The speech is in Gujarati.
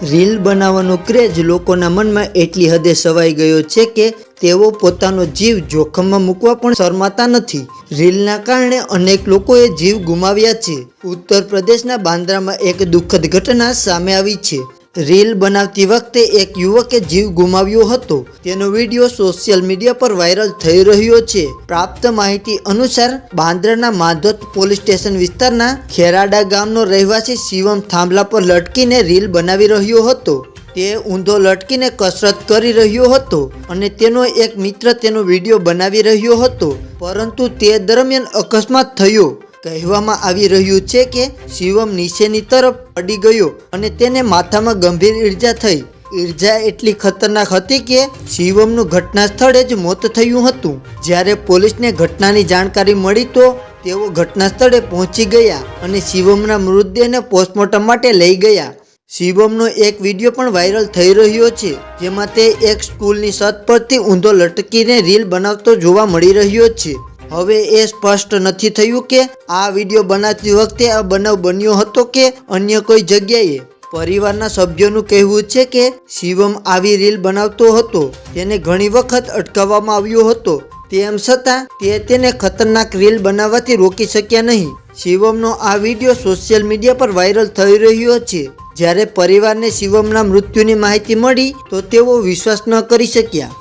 રીલ બનાવવાનો ક્રેઝ લોકોના મનમાં એટલી હદે સવાઈ ગયો છે કે તેઓ પોતાનો જીવ જોખમમાં મૂકવા પણ શરમાતા નથી। રીલના કારણે અનેક લોકોએ જીવ ગુમાવ્યા છે। ઉત્તર પ્રદેશના બાંદ્રામાં એક દુઃખદ ઘટના સામે આવી છે। રીલ બનાવતી વખતે એક યુવકે જીવ ગુમાવ્યો હતો। તેનો વિડીયો સોશિયલ મીડિયા પર વાયરલ થઈ રહ્યો છે। પ્રાપ્ત માહિતી અનુસાર બાંદ્રાના માધોદ પોલીસ સ્ટેશન વિસ્તારના ખેરાડા ગામનો રહેવાસી શિવમ થાંભલા પર લટકીને રીલ બનાવી રહ્યો હતો। તે ઊંધો લટકીને કસરત કરી રહ્યો હતો અને તેનો એક મિત્ર તેનો વિડીયો બનાવી રહ્યો હતો, પરંતુ તે દરમિયાન અકસ્માત થયો। કહેવામાં આવી રહ્યું છે કે શિવમ નીચેની તરફ પડી ગયો અને તેને માથામાં ગંભીર ઈજા થઈ। ઈજા એટલી ખતરનાક હતી કે શિવમનું ઘટના સ્થળે જ મોત થયું હતું। જ્યારે પોલીસને ઘટનાની જાણકારી મળી તો તેઓ ઘટના સ્થળે પહોંચી ગયા અને શિવમના મૃતદેહને પોસ્ટમોર્ટમ માટે લઈ ગયા। શિવમનો એક વિડીયો પણ વાયરલ થઈ રહ્યો છે, જેમાં તે એક સ્કૂલની છત પરથી ઊંધો લટકીને રીલ બનાવતો જોવા મળી રહ્યો છે। હવે એ સ્પષ્ટ નથી થયું કે આ વિડીયો બનાવતી વખતે આ બનાવ બન્યો હતો કે અન્ય કોઈ જગ્યાએ। પરિવારના સભ્યોનું કહેવું છે કે શિવમ આવી રીલ બનાવતો હતો, તેને ઘણી વખત અટકાવવામાં આવ્યો હતો, તેમ છતાં તેને ખતરનાક રીલ બનાવવાથી રોકી શક્યા નહીં। શિવમનો આ વિડીયો સોશિયલ મીડિયા પર વાયરલ થઈ રહ્યો છે। જ્યારે પરિવારને શિવમના મૃત્યુની માહિતી મળી તો તેઓ વિશ્વાસ ન કરી શક્યા।